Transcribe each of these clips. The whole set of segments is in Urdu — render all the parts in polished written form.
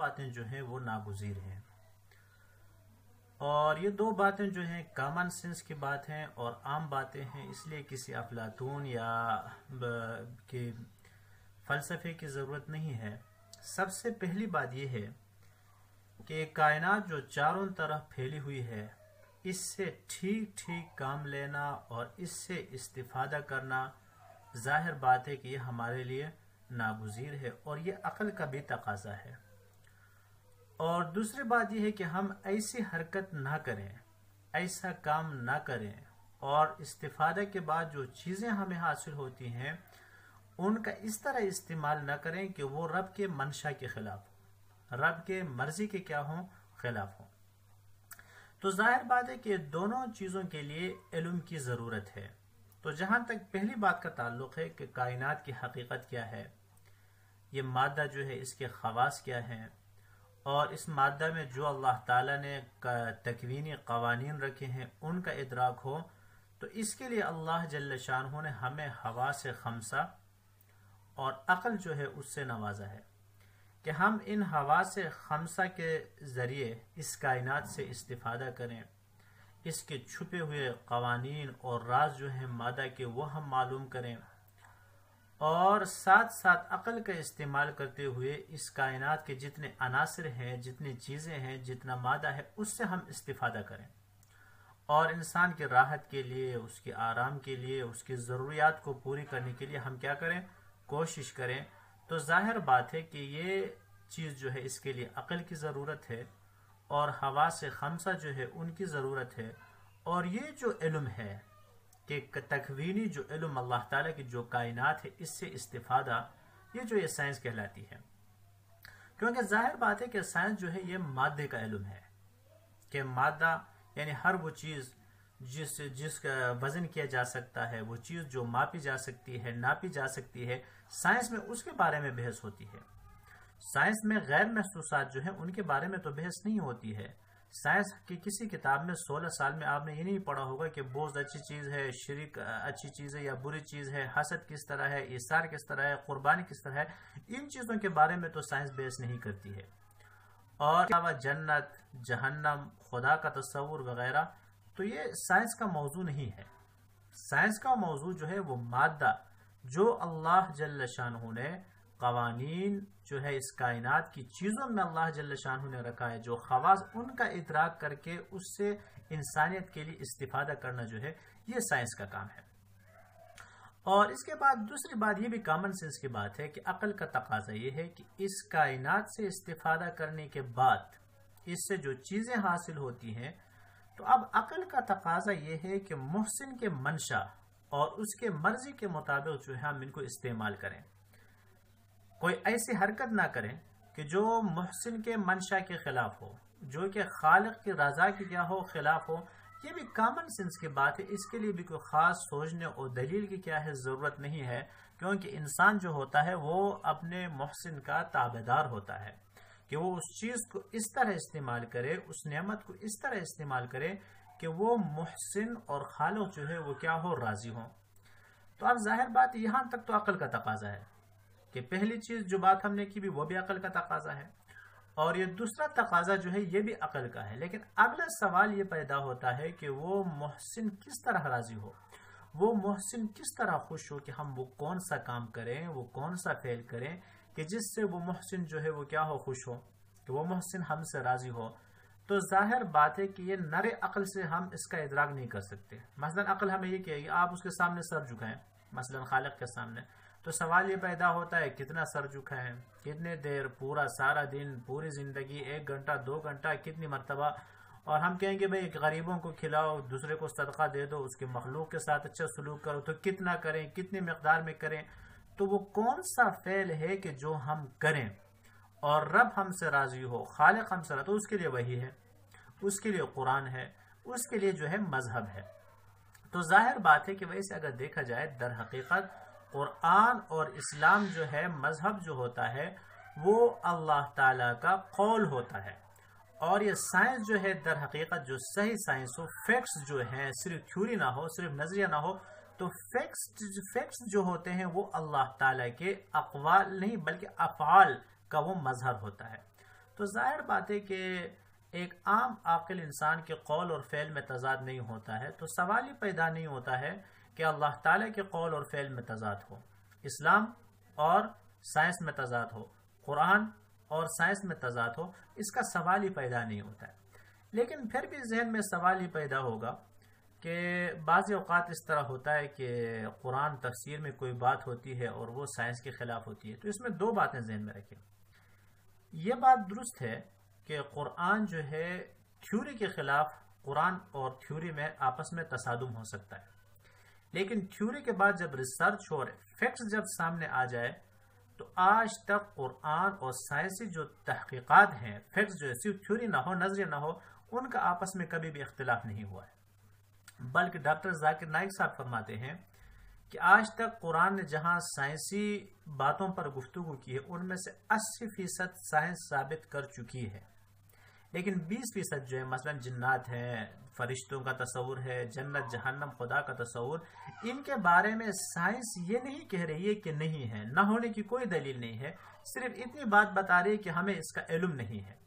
باتیں جو ہیں وہ ناگزیر ہیں، اور یہ دو باتیں جو ہیں کامن سینس کی بات ہیں اور عام باتیں ہیں، اس لیے کسی افلاطون یا کہ فلسفے کی ضرورت نہیں ہے۔ سب سے پہلی بات یہ ہے کہ کائنات جو چاروں طرف پھیلی ہوئی ہے، اس سے ٹھیک ٹھیک کام لینا اور اس سے استفادہ کرنا ظاہر بات ہے کہ یہ ہمارے لیے ناگزیر ہے اور یہ عقل کا بھی تقاضا ہے۔ اور دوسری بات یہ ہے کہ ہم ایسی حرکت نہ کریں، ایسا کام نہ کریں، اور استفادہ کے بعد جو چیزیں ہمیں حاصل ہوتی ہیں ان کا اس طرح استعمال نہ کریں کہ وہ رب کے منشا کے خلاف ہو، رب کے مرضی کے کیا ہوں، خلاف ہوں۔ تو ظاہر بات ہے کہ دونوں چیزوں کے لیے علم کی ضرورت ہے۔ تو جہاں تک پہلی بات کا تعلق ہے کہ کائنات کی حقیقت کیا ہے، یہ مادہ جو ہے اس کے خواص کیا ہیں، اور اس مادہ میں جو اللہ تعالیٰ نے تکوینی قوانین رکھے ہیں ان کا ادراک ہو، تو اس کے لیے اللہ جل شانہ نے ہمیں حواس خمسہ اور عقل جو ہے اس سے نوازا ہے کہ ہم ان حواس خمسہ کے ذریعے اس کائنات سے استفادہ کریں، اس کے چھپے ہوئے قوانین اور راز جو ہیں مادہ کے وہ ہم معلوم کریں، اور ساتھ ساتھ عقل کا استعمال کرتے ہوئے اس کائنات کے جتنے عناصر ہیں، جتنی چیزیں ہیں، جتنا مادہ ہے، اس سے ہم استفادہ کریں، اور انسان کی راحت کے لیے، اس کے آرام کے لیے، اس کی ضروریات کو پوری کرنے کے لیے ہم کیا کریں، کوشش کریں۔ تو ظاہر بات ہے کہ یہ چیز جو ہے اس کے لیے عقل کی ضرورت ہے اور حواس خمسہ جو ہے ان کی ضرورت ہے، اور یہ جو علم ہے کہ تکوینی جو علم اللہ تعالیٰ کی جو کائنات ہے اس سے استفادہ، یہ سائنس کہلاتی ہے۔ کیونکہ ظاہر بات ہے کہ سائنس جو ہے یہ مادے کا علم ہے، کہ مادہ یعنی ہر وہ چیز جس کا وزن کیا جا سکتا ہے، وہ چیز جو ماپی جا سکتی ہے، ناپی جا سکتی ہے، سائنس میں اس کے بارے میں بحث ہوتی ہے۔ سائنس میں غیر محسوسات جو ہیں ان کے بارے میں تو بحث نہیں ہوتی ہے۔ سائنس کی کسی کتاب میں 16 سال میں آپ نے یہ نہیں پڑھا ہوگا کہ بغض اچھی چیز ہے، شرک اچھی چیز ہے یا بری چیز ہے، حسد کس طرح ہے، ایثار کس طرح ہے، قربانی کس طرح ہے۔ ان چیزوں کے بارے میں تو سائنس بحث نہیں کرتی ہے۔ اور علاوہ جنت، جہنم، خدا کا تصور وغیرہ، تو یہ سائنس کا موضوع نہیں ہے۔ سائنس کا موضوع جو ہے وہ مادہ، جو اللہ جل شانہ نے قوانین جو ہے اس کائنات کی چیزوں میں اللہ جل شانہ نے رکھا ہے، جو خواص ان کا ادراک کر کے اس سے انسانیت کے لیے استفادہ کرنا جو ہے یہ سائنس کا کام ہے۔ اور اس کے بعد دوسری بات یہ بھی کامن سینس کی بات ہے کہ عقل کا تقاضا یہ ہے کہ اس کائنات سے استفادہ کرنے کے بعد اس سے جو چیزیں حاصل ہوتی ہیں، تو اب عقل کا تقاضا یہ ہے کہ محسن کے منشا اور اس کے مرضی کے مطابق جو ہے ہم ان کو استعمال کریں، کوئی ایسی حرکت نہ کریں کہ جو محسن کے منشا کے خلاف ہو، جو کہ خالق کی رضا کی کیا ہو، خلاف ہو۔ یہ بھی کامن سینس کی بات ہے، اس کے لیے بھی کوئی خاص سوچنے اور دلیل کی کیا ہے ضرورت نہیں ہے، کیونکہ انسان جو ہوتا ہے وہ اپنے محسن کا تابعدار ہوتا ہے کہ وہ اس چیز کو اس طرح استعمال کرے، اس نعمت کو اس طرح استعمال کرے کہ وہ محسن اور خالق جو ہے وہ کیا ہو، راضی ہو۔ تو اب ظاہر بات یہاں تک تو عقل کا تقاضا ہے کہ پہلی چیز جو بات ہم نے کی بھی وہ بھی عقل کا تقاضا ہے، اور یہ دوسرا تقاضا جو ہے یہ بھی عقل کا ہے۔ لیکن اگلا سوال یہ پیدا ہوتا ہے کہ وہ محسن کس طرح راضی ہو، وہ محسن کس طرح خوش ہو، کہ ہم وہ کون سا کام کریں، وہ کون سا فعل کریں کہ جس سے وہ محسن جو ہے وہ کیا ہو، خوش ہو، کہ وہ محسن ہم سے راضی ہو۔ تو ظاہر بات ہے کہ یہ نر عقل سے ہم اس کا ادراک نہیں کر سکتے۔ مثلا عقل ہمیں یہ کہے گی آپ اس کے سامنے سر جھکائیں، مثلا خالق کے سامنے، تو سوال یہ پیدا ہوتا ہے کتنا سر جھکائیں، کتنے دیر، پورا سارا دن، پوری زندگی، 1 گھنٹہ 2 گھنٹہ، کتنی مرتبہ؟ اور ہم کہیں گے بھئی غریبوں کو کھلاؤ، دوسرے کو صدقہ دے دو، اس کے مخلوق کے ساتھ اچھا سلوک کرو، تو کتنا کریں، کتنی مقدار میں کریں؟ تو وہ کون سا فعل ہے کہ جو ہم کریں اور رب ہم سے راضی ہو، خالق ہم سے راضی، تو اس کے لیے وحی ہے، اس کے لیے قرآن ہے، اس کے لیے جو ہے مذہب ہے۔ تو ظاہر بات ہے کہ ویسے اگر دیکھا جائے در حقیقت قرآن اور اسلام جو ہے، مذہب جو ہوتا ہے وہ اللہ تعالیٰ کا قول ہوتا ہے، اور یہ سائنس جو ہے در حقیقت جو صحیح سائنس ہو، فیکٹس جو ہیں، صرف تھیوری نہ ہو، صرف نظریہ نہ ہو، تو فیکٹس جو ہوتے ہیں وہ اللہ تعالیٰ کے اقوال نہیں بلکہ افعال کا وہ مظہر ہوتا ہے۔ تو تو ظاہر بات ہے کہ ایک عام عاقل انسان کے قول اور فعل میں تضاد نہیں ہوتا ہے، تو سوال ہی پیدا نہیں ہوتا ہے کہ اللہ تعالیٰ کے قول اور فعل میں تضاد ہو، اسلام اور سائنس میں تضاد ہو، قرآن اور سائنس میں تضاد ہو، اس کا سوال ہی پیدا نہیں ہوتا ہے۔ لیکن پھر بھی ذہن میں سوال ہی پیدا ہوگا کہ بعض اوقات اس طرح ہوتا ہے کہ قرآن تفسیر میں کوئی بات ہوتی ہے اور وہ سائنس کے خلاف ہوتی ہے، تو اس میں دو باتیں ذہن میں رکھیں۔ یہ بات درست ہے کہ قرآن جو ہے تھیوری کے خلاف، قرآن اور تھیوری میں آپس میں تصادم ہو سکتا ہے، لیکن تھیوری کے بعد جب ریسرچ اور فیکٹس جب سامنے آ جائے تو آج تک قرآن اور سائنسی جو تحقیقات ہیں، فیکٹس جو ہے، صرف تھیوری نہ ہو، نظریہ نہ ہو، ان کا آپس میں کبھی بھی اختلاف نہیں ہوا ہے۔ بلکہ ڈاکٹر ذاکر نائک صاحب فرماتے ہیں کہ آج تک قرآن نے جہاں سائنسی باتوں پر گفتگو کی ہے، ان میں سے 80% سائنس ثابت کر چکی ہے، لیکن 20% جو ہے مثلا جنات ہیں، فرشتوں کا تصور ہے، جنت جہنم خدا کا تصور، ان کے بارے میں سائنس یہ نہیں کہہ رہی ہے کہ نہیں ہے، نہ ہونے کی کوئی دلیل نہیں ہے، صرف اتنی بات بتا رہی ہے کہ ہمیں اس کا علم نہیں ہے۔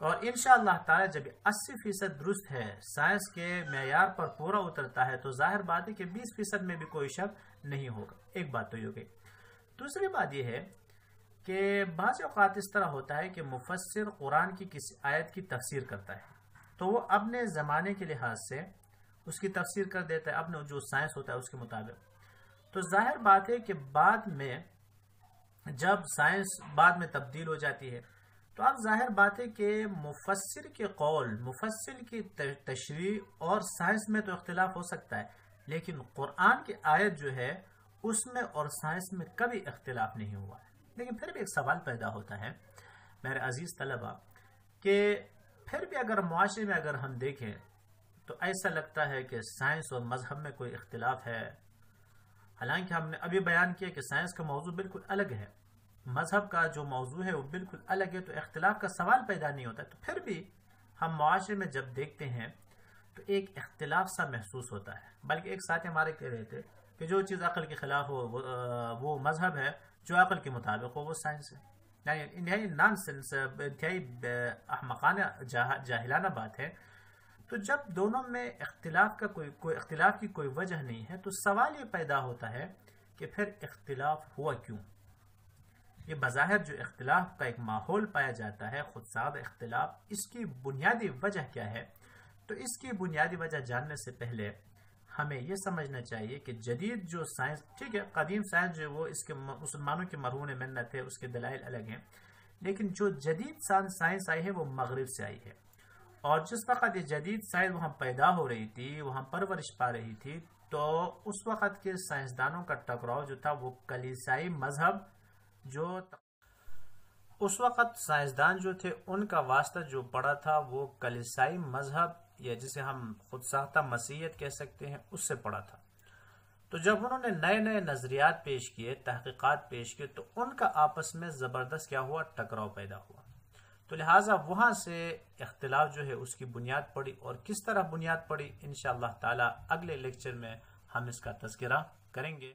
اور انشاءاللہ تعالی جب 80% درست ہے، سائنس کے معیار پر پورا اترتا ہے، تو ظاہر بات ہے کہ 20% میں بھی کوئی شک نہیں ہوگا۔ ایک بات تو یہ ہو گئی۔ دوسری بات یہ ہے کہ بعض اوقات اس طرح ہوتا ہے کہ مفسر قرآن کی کسی آیت کی تفسیر کرتا ہے، تو وہ اپنے زمانے کے لحاظ سے اس کی تفسیر کر دیتا ہے، اپنے جو سائنس ہوتا ہے اس کے مطابق۔ تو ظاہر بات ہے کہ بعد میں جب سائنس بعد میں تبدیل ہو جاتی ہے، تو اب ظاہر بات ہے کہ مفسر کے قول، مفسر کی تشریح اور سائنس میں تو اختلاف ہو سکتا ہے، لیکن قرآن کی آیت جو ہے اس میں اور سائنس میں کبھی اختلاف نہیں ہوا ہے۔ لیکن پھر بھی ایک سوال پیدا ہوتا ہے میرے عزیز طلبہ کہ پھر بھی اگر معاشرے میں اگر ہم دیکھیں تو ایسا لگتا ہے کہ سائنس اور مذہب میں کوئی اختلاف ہے، حالانکہ ہم نے ابھی بیان کیا کہ سائنس کا موضوع بالکل الگ ہے، مذہب کا جو موضوع ہے وہ بالکل الگ ہے، تو اختلاف کا سوال پیدا نہیں ہوتا ہے۔ تو پھر بھی ہم معاشرے میں جب دیکھتے ہیں تو ایک اختلاف سا محسوس ہوتا ہے۔ بلکہ ایک ساتھی ہمارے کہہ رہے تھے کہ جو چیز عقل کے خلاف ہو وہ مذہب ہے، جو عقل کے مطابق ہو وہ سائنس ہے۔ یعنی انتہائی نان سینس، انتہائی احمقانہ جاہلانہ بات ہے۔ تو جب دونوں میں اختلاف کا کوئی اختلاف کی کوئی وجہ نہیں ہے، تو سوال یہ پیدا ہوتا ہے کہ پھر اختلاف ہوا کیوں؟ یہ بظاہر جو اختلاف کا ایک ماحول پایا جاتا ہے، خود ساخت اختلاف، اس کی بنیادی وجہ کیا ہے؟ تو اس کی بنیادی وجہ جاننے سے پہلے ہمیں یہ سمجھنا چاہیے کہ جدید جو سائنس، ٹھیک ہے قدیم سائنس جو وہ اس کے مسلمانوں کے مرہون منت ہے، اس کے دلائل الگ ہیں، لیکن جو جدید سائنس آئی ہے وہ مغرب سے آئی ہے، اور جس وقت یہ جدید سائنس وہاں پیدا ہو رہی تھی، وہاں پرورش پا رہی تھی، تو اس وقت کے سائنسدانوں کا ٹکراؤ جو تھا وہ کلیسائی مذہب، جو اس وقت سائنسدان جو تھے ان کا واسطہ جو پڑا تھا وہ کلیسائی مذہب، یا جسے ہم خود ساختہ مسیحیت کہہ سکتے ہیں، اس سے پڑا تھا۔ تو جب انہوں نے نئے نئے نظریات پیش کیے، تحقیقات پیش کیے، تو ان کا آپس میں زبردست کیا ہوا؟ ٹکراؤ پیدا ہوا۔ تو لہٰذا وہاں سے اختلاف جو ہے اس کی بنیاد پڑی، اور کس طرح بنیاد پڑی انشاءاللہ تعالی اگلے لیکچر میں ہم اس کا تذکرہ کریں گے۔